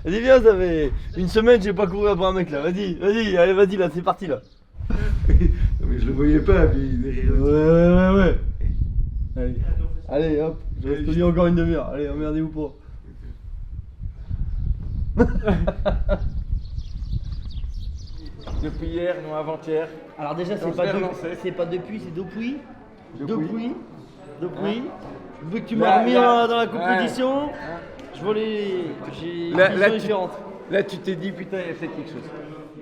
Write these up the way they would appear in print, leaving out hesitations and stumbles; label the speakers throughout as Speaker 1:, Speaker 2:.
Speaker 1: Vas-y, viens, ça fait une semaine j'ai pas couru après un mec là. Vas-y, vas-y, allez, vas-y là, c'est parti là.
Speaker 2: Non, mais je le voyais pas, puis derrière.
Speaker 1: Ouais. Allez, allez hop, je reste poli encore une demi-heure. Allez, emmerdez-vous pas.
Speaker 2: Depuis hier, non avant-hier.
Speaker 1: Alors déjà,
Speaker 2: On se fait relancer.
Speaker 1: c'est pas depuis, c'est depuis.
Speaker 2: Depuis.
Speaker 1: Vu que tu
Speaker 2: Là,
Speaker 1: m'as remis
Speaker 2: là.
Speaker 1: dans la compétition, je vois j'ai une vision différente.
Speaker 2: Là, tu t'es dit, putain, il y a peut-être quelque chose.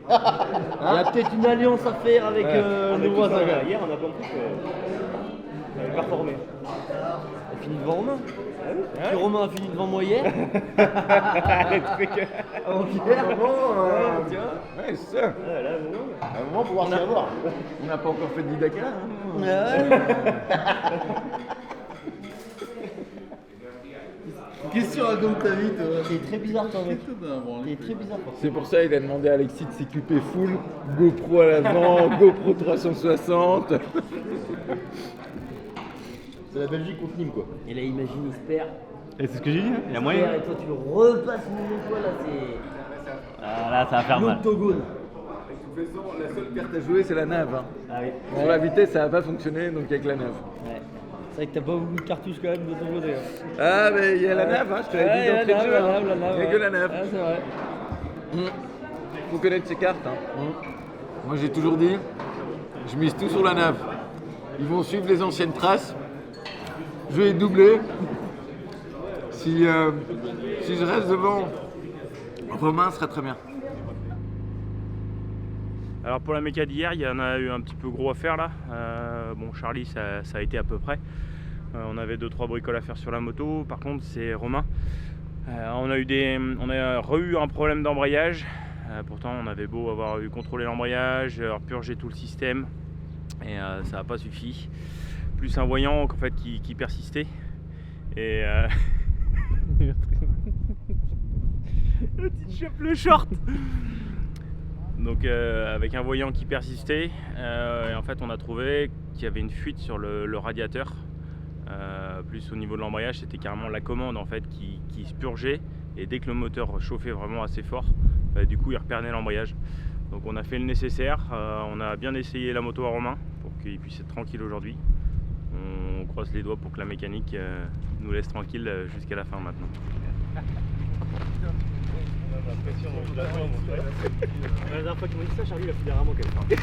Speaker 1: Il y a peut-être une alliance à faire avec nos voisins.
Speaker 3: Hier, on a compris qu'on avait performé.
Speaker 1: On finit devant Romain. Puis Romain a fini devant moi hier. Avant-hier.
Speaker 2: Ouais, c'est ça.
Speaker 3: À un moment, pouvoir s'y avoir.
Speaker 2: On n'a pas encore fait de Dakar. Hein.
Speaker 4: Qu'est-ce que tu racontes ta vie, toi?
Speaker 1: C'est très bizarre ton mec.
Speaker 4: Putain,
Speaker 1: C'est très bizarre.
Speaker 2: C'est pour ça qu'il a demandé à Alexis de s'équiper full. GoPro à l'avant, GoPro 360.
Speaker 3: C'est la Belgique contre Nîmes, quoi.
Speaker 1: Et là, imagine, il se perd.
Speaker 3: Et c'est ce que j'ai dit, hein. Il y a
Speaker 1: Et
Speaker 3: moyen.
Speaker 1: toi, tu le repasses une nouvelle fois là, c'est.
Speaker 3: Ah, là, ça va faire mal.
Speaker 1: L'octogone.
Speaker 2: De toute façon, la seule carte à jouer, c'est la nave. Hein.
Speaker 1: Ah oui.
Speaker 2: Pour la vitesse, ça va pas fonctionner, donc avec la nave.
Speaker 1: Ouais. C'est vrai que t'as pas beaucoup de cartouches quand même de ton côté.
Speaker 2: Ah, mais il y a la nave, hein, je te l'ai dit d'entrée de jeu. Hein. Il n'y a que la nave.
Speaker 1: Ah, c'est vrai.
Speaker 2: Faut connaître ses cartes. Hein. Moi, j'ai toujours dit, je mise tout sur la nave. Ils vont suivre les anciennes traces. Je vais doubler. Si je reste devant, Romain sera très bien.
Speaker 5: Alors pour la méca d'hier, il y en a eu un petit peu gros à faire là. Bon, Charlie, ça a été à peu près. On avait 2-3 bricoles à faire sur la moto. Par contre, c'est Romain. On a eu un problème d'embrayage. Pourtant, on avait beau avoir eu contrôlé l'embrayage, purgé tout le système, et ça n'a pas suffi. Plus un voyant en fait qui persistait. Et tu chopes le short. Donc avec un voyant qui persistait, et en fait on a trouvé qu'il y avait une fuite sur le radiateur. Plus au niveau de l'embrayage, c'était carrément la commande en fait qui se purgeait, et dès que le moteur chauffait vraiment assez fort, du coup il repernait l'embrayage. Donc on a fait le nécessaire, on a bien essayé la moto à Romain pour qu'il puisse être tranquille aujourd'hui. On croise les doigts pour que la mécanique nous laisse tranquille jusqu'à la fin maintenant.
Speaker 3: La dernière fois qu'il m'a dit ça, Charlie, il a fait des rameaux quand même.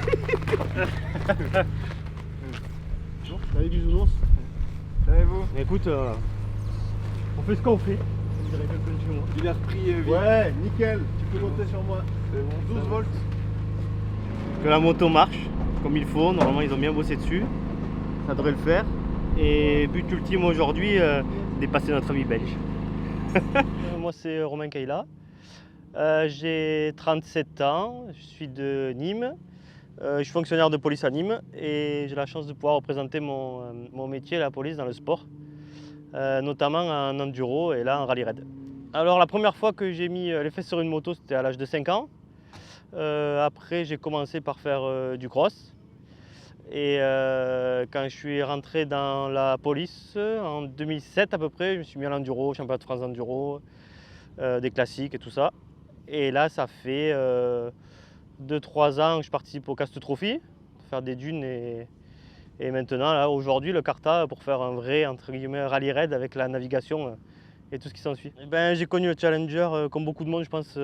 Speaker 3: Bonjour, salut bisounours.
Speaker 2: Savez-vous?
Speaker 3: Écoute, on fait ce qu'on fait.
Speaker 2: Il a repris vie.
Speaker 4: Ouais, nickel, tu peux compter sur moi. 12 volts.
Speaker 3: Que la moto marche comme il faut, normalement ils ont bien bossé dessus. Ça devrait le faire. Et but ultime aujourd'hui, dépasser notre ami belge. Moi c'est Romain Kaila. J'ai 37 ans, je suis de Nîmes. Je suis fonctionnaire de police à Nîmes et j'ai la chance de pouvoir représenter mon métier, la police, dans le sport. Notamment en enduro et là en rallye raid. Alors la première fois que j'ai mis les fesses sur une moto, c'était à l'âge de 5 ans. Après j'ai commencé par faire du cross. Et quand je suis rentré dans la police en 2007 à peu près, je me suis mis à l'enduro, championnat de France d'enduro, des classiques et tout ça. Et là ça fait 2-3 ans que je participe au Cast Trophy, pour faire des dunes et maintenant là aujourd'hui le Carta pour faire un vrai entre guillemets rallye raid avec la navigation et tout ce qui s'ensuit. J'ai connu le Challenger comme beaucoup de monde, je pense,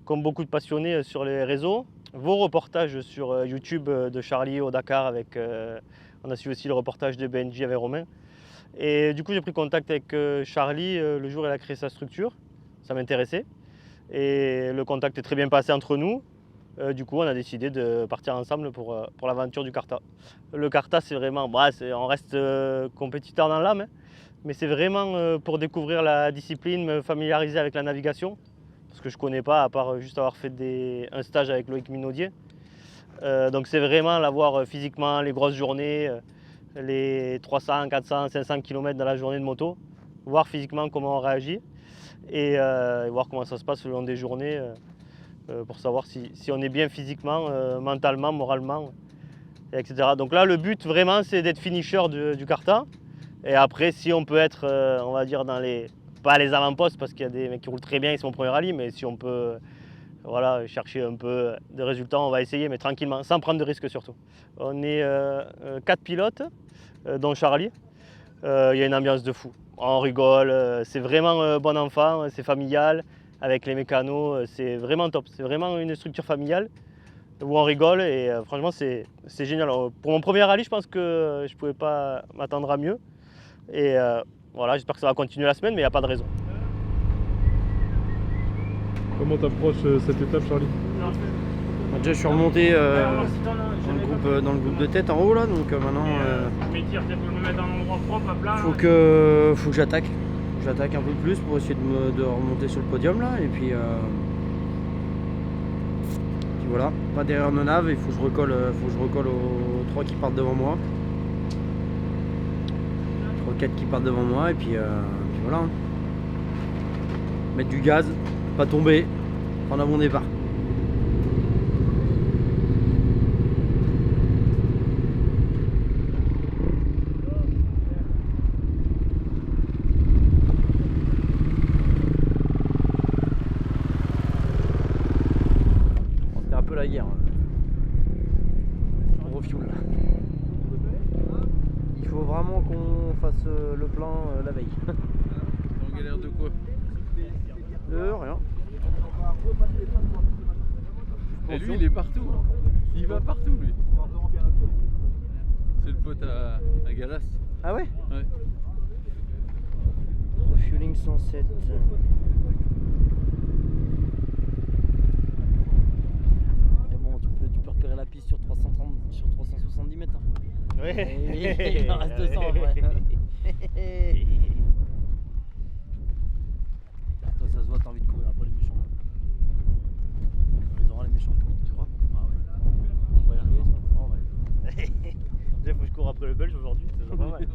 Speaker 3: comme beaucoup de passionnés sur les réseaux. Vos reportages sur YouTube de Charlie au Dakar, on a suivi aussi le reportage de Benji avec Romain. Et du coup j'ai pris contact avec Charlie le jour où il a créé sa structure, ça m'intéressait. Et le contact est très bien passé entre nous. Du coup on a décidé de partir ensemble pour l'aventure du Carta. Le Carta c'est vraiment, on reste compétiteur dans l'âme, hein, mais c'est vraiment pour découvrir la discipline, me familiariser avec la navigation. Parce que je ne connais pas, à part juste avoir fait un stage avec Loïc Minaudier. Donc c'est vraiment l'avoir physiquement, les grosses journées, les 300, 400, 500 km dans la journée de moto, voir physiquement comment on réagit et voir comment ça se passe le long des journées pour savoir si on est bien physiquement, mentalement, moralement, etc. Donc là le but vraiment c'est d'être finisher du Carta et après si on peut être, on va dire, dans les pas les avant-postes parce qu'il y a des mecs qui roulent très bien, c'est mon premier rallye, mais si on peut voilà, chercher un peu de résultats, on va essayer, mais tranquillement, sans prendre de risques surtout. On est 4 pilotes, dont Charlie. Il y a une ambiance de fou. On rigole, c'est vraiment bon enfant, c'est familial, avec les mécanos, c'est vraiment top. C'est vraiment une structure familiale où on rigole et franchement c'est génial. Pour mon premier rallye, je pense que je ne pouvais pas m'attendre à mieux. Et voilà, j'espère que ça va continuer la semaine, mais il n'y a pas de raison.
Speaker 6: Comment t'approches cette étape, Charlie?
Speaker 1: Déjà, je suis remonté dans le groupe de tête en haut là, donc maintenant faut que j'attaque. J'attaque un peu plus pour essayer de remonter sur le podium là, et puis voilà, pas d'erreur de nav, il faut que je recolle aux 3 qui partent devant moi. 3-4 qui partent devant moi, et puis voilà. Hein. Mettre du gaz, pas tomber, prendre un bon départ. C'était un peu la guerre. On refuel. Il faut vraiment qu'on fasse le plein la veille.
Speaker 2: En galère de quoi?
Speaker 1: Rien.
Speaker 2: Et lui, il est partout. Il va partout, lui. C'est le pote à Galas.
Speaker 1: Ah ouais?
Speaker 2: Ouais.
Speaker 1: Refueling 107. Mais bon, tu peux repérer la piste sur 370 mètres. Hein.
Speaker 3: Oui.
Speaker 1: Il en reste 200 après. Toi, ça se voit, t'as envie de courir après les méchants. On les aura les méchants, tu crois? Ah ouais. On va y arriver, ça. On va y arriver.
Speaker 3: Déjà, faut que je cours après le Belge aujourd'hui, c'est pas mal.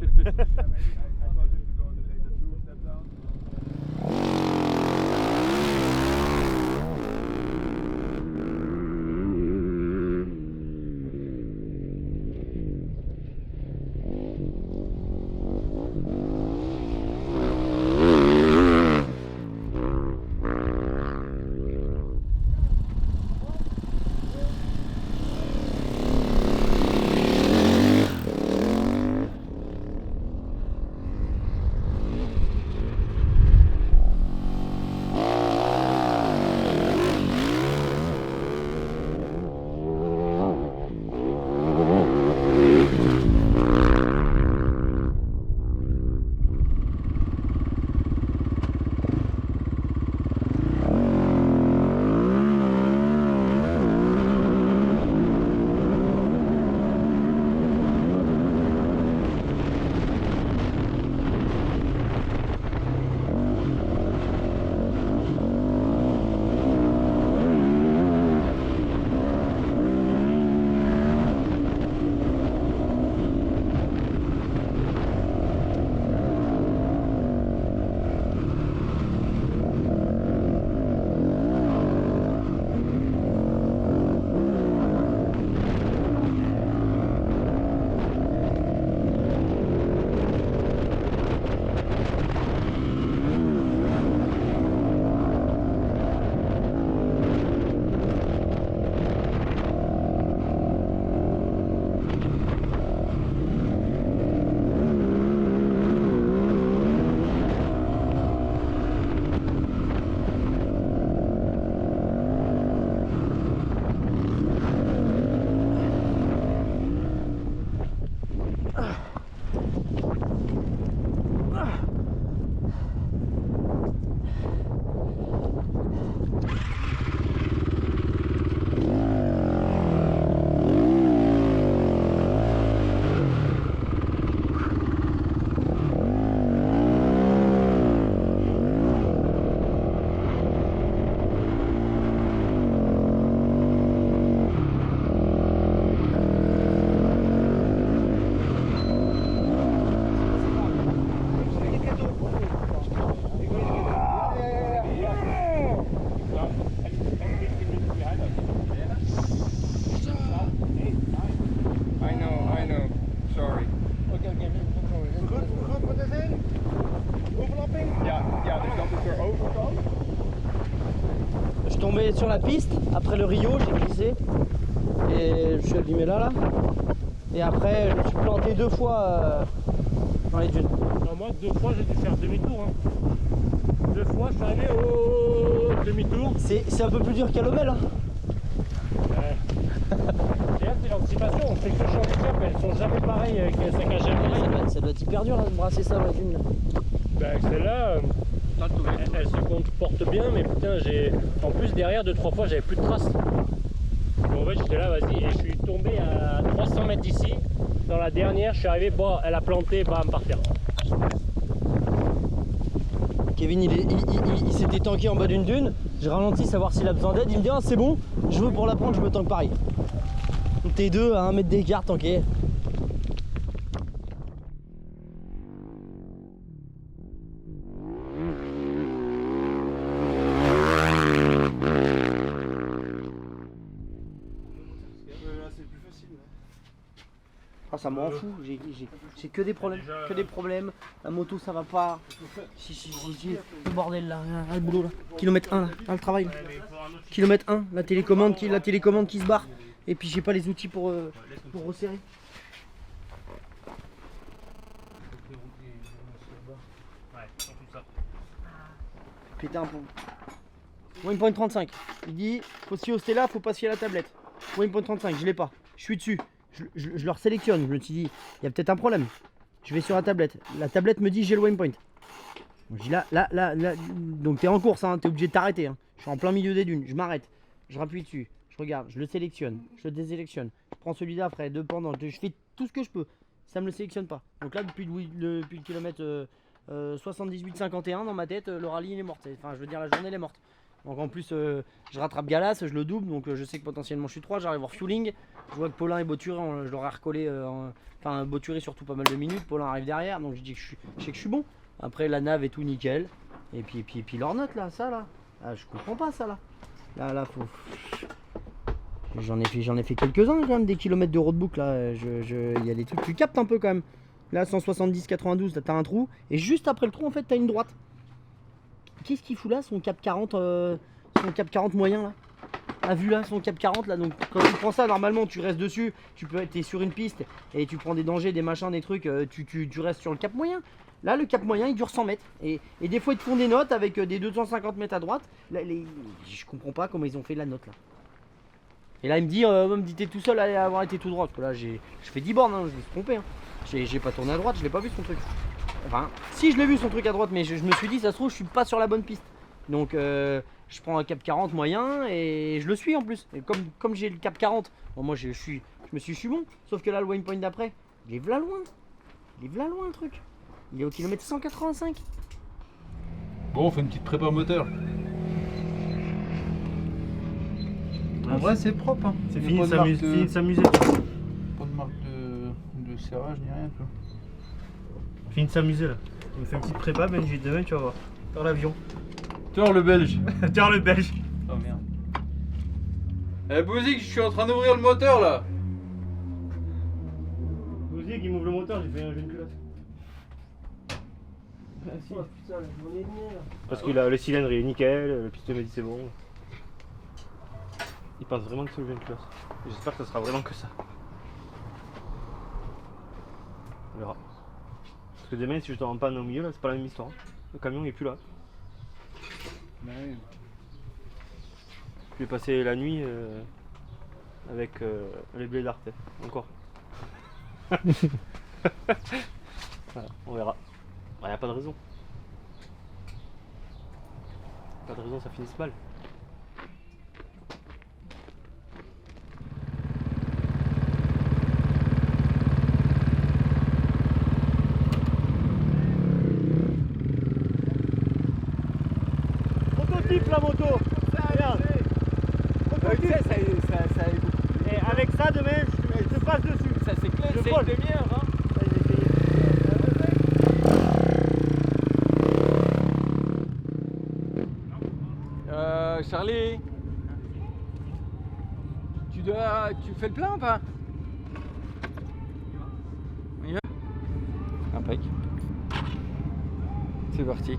Speaker 1: suis tombé sur la piste, après le Rio, j'ai glissé. Et je suis abîmé là. Et après, je me suis planté 2 fois dans les dunes.
Speaker 6: Non, moi, 2 fois, j'ai dû faire demi-tour. Hein. 2 fois, je suis arrivé au demi-tour.
Speaker 1: C'est un peu plus dur qu'à Lomel. Hein.
Speaker 6: Et là, c'est l'anticipation. On fait que changer de cap, elles sont jamais pareilles avec les 5 à jamais.
Speaker 1: Ça doit être hyper dur là, de brasser ça dans la dune. Là.
Speaker 6: Bah, celle-là, elle se comporte bien, mais putain, en plus, derrière, 2-3 fois, j'avais plus de traces. Donc, en fait, j'étais là, vas-y, et je suis tombé à 300 mètres d'ici. Dans la dernière, je suis arrivé, bon, elle a planté, bam, par terre.
Speaker 1: Kevin, il s'était tanké en bas d'une dune. J'ai ralenti, savoir s'il a besoin d'aide. Il me dit, ah, c'est bon, je veux pour la prendre, je me tanque pareil. T'es deux à 1 mètre d'écart, tanké. Ah, ça m'en fout, j'ai que des problèmes, la moto ça va pas, le bordel là, le boulot là, kilomètre 1 là, le travail là. Kilomètre 1, la télécommande qui se barre, et puis j'ai pas les outils pour resserrer. Péter un pont. Waypoint 35, il dit, faut s'y hoster là, faut pas se fier à la tablette. Waypoint 35, je l'ai pas, je suis dessus. Je leur sélectionne, je me suis dit, il y a peut-être un problème. Je vais sur la tablette me dit j'ai le waypoint. Je dis là, donc t'es en course, hein, t'es obligé de t'arrêter. Hein. Je suis en plein milieu des dunes, je m'arrête, je rappuie dessus, je regarde, je le sélectionne, je le désélectionne, je prends celui d'après, deux pendant, je fais tout ce que je peux, ça me le sélectionne pas. Donc là, depuis le kilomètre 78-51 dans ma tête, le rallye il est mort, enfin je veux dire la journée elle est morte. Donc en plus je rattrape Galas, je le double, donc je sais que potentiellement je suis 3, j'arrive voir Fueling, je vois que Paulin et Bauturé, je leur ai recollé, enfin Bauturé surtout pas mal de minutes, Paulin arrive derrière, donc je dis que je sais que je suis bon. Après la nave et tout nickel, et puis leur note là, ça là, je comprends pas ça là. Là faut... J'en ai fait quelques-uns quand même, des kilomètres de roadbook là, il y a des trucs, tu captes un peu quand même. Là 170-92, là t'as un trou, et juste après le trou en fait t'as une droite. Qu'est-ce qu'il fout là, son cap 40 moyen là? A vu là, son cap 40 là, donc quand tu prends ça normalement tu restes dessus, t'es sur une piste et tu prends des dangers, des machins, des trucs, tu restes sur le cap moyen. Là le cap moyen il dure 100 mètres et des fois ils te font des notes avec des 250 mètres à droite. Là, je comprends pas comment ils ont fait la note là. Et là il me dit t'es tout seul à avoir été tout droit, parce que là je fais 10 bornes, hein, je me suis trompé. Hein. J'ai pas tourné à droite, je l'ai pas vu son truc. Enfin, si je l'ai vu son truc à droite, mais je me suis dit, ça se trouve, je suis pas sur la bonne piste. Donc, je prends un cap 40 moyen et je le suis en plus. Et comme j'ai le cap 40, bon, moi je me suis dit, je suis bon. Sauf que là, le waypoint d'après, il est v'là loin. Le truc. Il est au kilomètre 185.
Speaker 2: Bon, on fait une petite prépa moteur. En vrai, c'est propre. Hein.
Speaker 3: C'est fini de s'amuser.
Speaker 2: Pas de marque de serrage ni rien. Quoi.
Speaker 3: Fini de s'amuser là. On fait une petite prépa, Benji, demain tu vas voir. Dans l'avion.
Speaker 2: Tors le belge.
Speaker 3: Tors le belge.
Speaker 2: Oh merde. Eh Bouzik, je suis en train d'ouvrir le moteur là.
Speaker 3: Bouzik, il m'ouvre le moteur, j'ai fait un jeu de culotte. Parce que le cylindre il est nickel, le piston m'a dit c'est bon. Il pense vraiment que c'est le jeu de culotte. J'espère que ça sera vraiment que ça. On verra. Parce que demain, si je te rends pas au milieu, là, c'est pas la même histoire. Le camion il est plus là.
Speaker 2: Bah oui.
Speaker 3: Je vais passer la nuit avec les blés d'Arte. Encore. Voilà, on verra. Bah, y a pas de raison. Pas de raison, ça finisse mal. La moto, regarde. Et avec ça demain je te passe dessus.
Speaker 2: Ça c'est clair,
Speaker 3: Je
Speaker 2: c'est
Speaker 3: vole.
Speaker 2: une demi-heure hein. Charlie, tu fais le plein ou pas? On y va? Impec. C'est parti.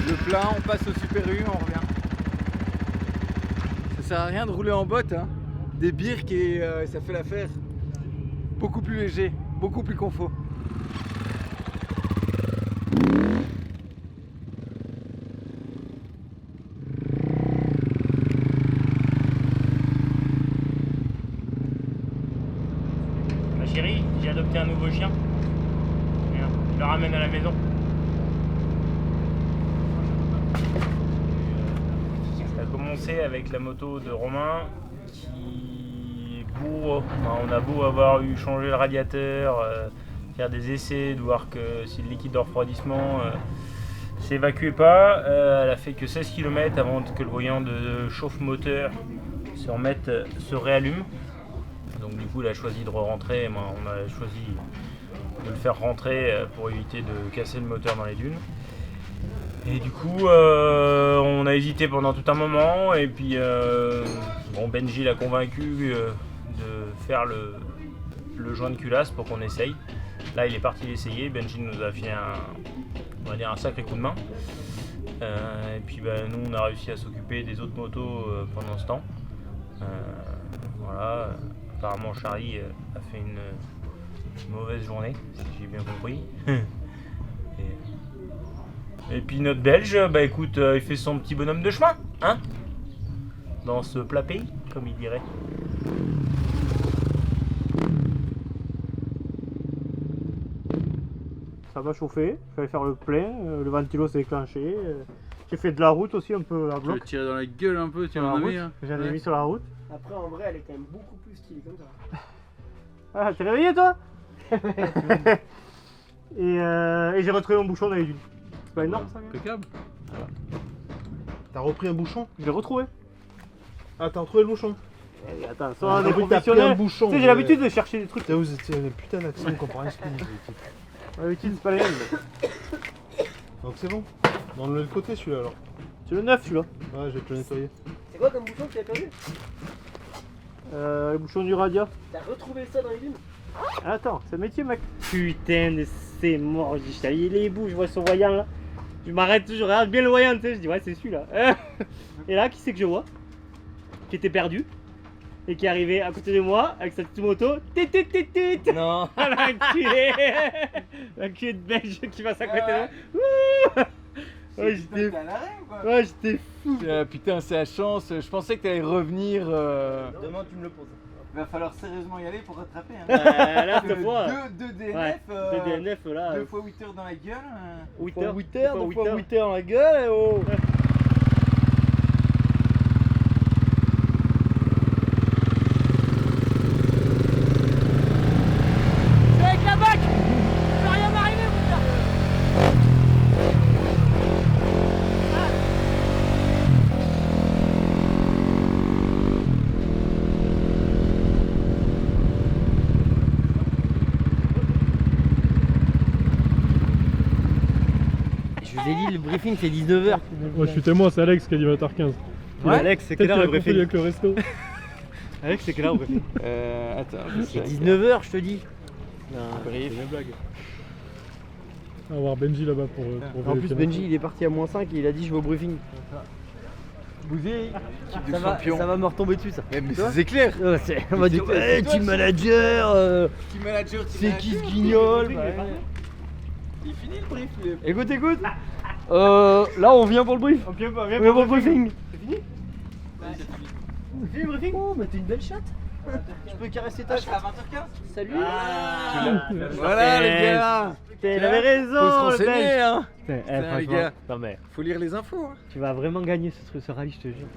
Speaker 2: Le plein, on passe au Super U, on revient. sert à rien de rouler en botte, hein. Des birks et ça fait l'affaire. Beaucoup plus léger, beaucoup plus confort.
Speaker 6: Ma chérie, j'ai adopté un nouveau chien. Viens, je le ramène à la maison. Ça a commencé avec la moto de Romain qui est beau. On a beau avoir eu changé le radiateur, faire des essais, de voir que si le liquide de refroidissement s'évacuait pas. Elle a fait que 16 km avant que le voyant de chauffe-moteur se réallume. Donc du coup elle a choisi de rentrer, on a choisi de le faire rentrer pour éviter de casser le moteur dans les dunes. Et du coup on a hésité pendant tout un moment et puis Benji l'a convaincu de faire le joint de culasse pour qu'on essaye. Là il est parti l'essayer, Benji nous a fait un sacré coup de main. Et puis nous on a réussi à s'occuper des autres motos pendant ce temps. Voilà. Apparemment Charlie a fait une mauvaise journée, si j'ai bien compris. Et puis notre Belge, écoute, il fait son petit bonhomme de chemin, hein, dans ce plat pays, comme il dirait.
Speaker 3: Ça va chauffer, je vais faire le plein, le ventilo s'est déclenché. J'ai fait de la route aussi un peu à
Speaker 2: Tu veux
Speaker 3: bloc.
Speaker 2: tirer dans la gueule un peu, tu
Speaker 3: Sur
Speaker 2: en
Speaker 3: la
Speaker 2: as
Speaker 3: route.
Speaker 2: mis, hein.
Speaker 3: J'en ai mis sur la route.
Speaker 1: Après, en vrai, elle est quand même beaucoup plus stylée comme ça.
Speaker 3: Ah, t'es réveillé toi? Et j'ai retrouvé mon bouchon dans les dunes. C'est pas énorme ça?
Speaker 2: Impeccable.
Speaker 4: T'as repris un bouchon?
Speaker 3: Je l'ai retrouvé.
Speaker 4: Ah, t'as retrouvé le bouchon?
Speaker 3: Eh, attends, soit on est
Speaker 4: T'as pris un
Speaker 3: professionnel.
Speaker 4: bouchon.
Speaker 3: Tu sais, j'ai l'habitude de chercher des trucs.
Speaker 4: Putain, vous étiez un putain d'accent, on comprend rien ce qu'il dit.
Speaker 3: L'habitude, c'est pas les mêmes.
Speaker 4: Donc c'est bon. Dans le côté celui-là alors.
Speaker 3: C'est le 9 celui-là.
Speaker 4: Ouais, je vais te le nettoyer.
Speaker 1: C'est quoi comme bouchon que tu as perdu?
Speaker 3: Le bouchon du radia.
Speaker 1: T'as retrouvé ça dans les dunes?
Speaker 3: Attends, c'est le métier mec. Putain de c'est mort, je dis, il est beau, je vois son voyant là. Je m'arrête, je regarde bien le voyant, tu sais, je dis ouais c'est celui-là. Et là, qui c'est que je vois? Qui était perdu. Et qui est arrivé à côté de moi avec sa petite moto. Tit, tit, tit, tit.
Speaker 1: Non.
Speaker 3: L'enculé. L'enculé de Belge qui passe à côté de moi. Ouais, j'étais... Ouais, j'étais fou.
Speaker 2: Putain, c'est la chance. Je pensais que t'allais revenir.
Speaker 1: Demain, tu me le poses.
Speaker 2: Il va falloir sérieusement y aller pour rattraper. Hein.
Speaker 3: Là, cette fois.
Speaker 2: Deux DNF.
Speaker 3: Ouais, 2 DNF là.
Speaker 2: 2 fois 8 heures dans la gueule.
Speaker 3: 8
Speaker 1: 2
Speaker 3: heures.
Speaker 1: fois 8 heures dans la gueule, oh. Je vous ai dit, le briefing c'est 19h.
Speaker 7: Moi je suis témoin, c'est Alex qui a dit 20h15.
Speaker 3: Ouais, Alex, c'est
Speaker 7: Peut-être
Speaker 3: quelle
Speaker 7: qu'il
Speaker 3: heure
Speaker 7: a
Speaker 3: le
Speaker 7: confondu
Speaker 3: briefing?
Speaker 7: avec le resto.
Speaker 3: Alex, c'est quelle heure le briefing?
Speaker 2: Attends.
Speaker 1: C'est 19h, je te dis.
Speaker 7: C'est une blague. On va voir Benji là-bas pour
Speaker 1: En plus,
Speaker 7: vérifier.
Speaker 1: Benji il est parti à -5 et il a dit je vais au briefing.
Speaker 2: Bouzy, équipe de
Speaker 1: Ça va,
Speaker 2: champion.
Speaker 1: ça va me retomber dessus ça.
Speaker 2: Mais
Speaker 1: Tu vois
Speaker 2: c'est clair.
Speaker 1: On va dire,
Speaker 2: c'est toi,
Speaker 1: team
Speaker 2: ça.
Speaker 1: manager,
Speaker 2: Team manager, team
Speaker 1: c'est qui ce
Speaker 2: manager.
Speaker 1: guignol
Speaker 2: Il finit le brief. il est-
Speaker 1: Écoute, écoute. Là on vient pour le brief.
Speaker 3: On vient
Speaker 1: On vient pour le briefing.
Speaker 3: C'est fini?
Speaker 1: C'est fini le briefing? Oh, mais t'es une belle chatte. Je peux caresser ta chatte?
Speaker 2: À 20h15.
Speaker 1: Salut.
Speaker 2: Voilà les gars.
Speaker 3: Putain, il avait raison.
Speaker 2: Faut se
Speaker 3: le
Speaker 2: renseigner
Speaker 3: Belge.
Speaker 2: hein.
Speaker 3: Putain,
Speaker 2: les
Speaker 3: franchement,
Speaker 2: gars.
Speaker 3: non mais
Speaker 2: Faut lire les infos. Hein.
Speaker 3: tu vas vraiment gagner ce rallye, je te jure.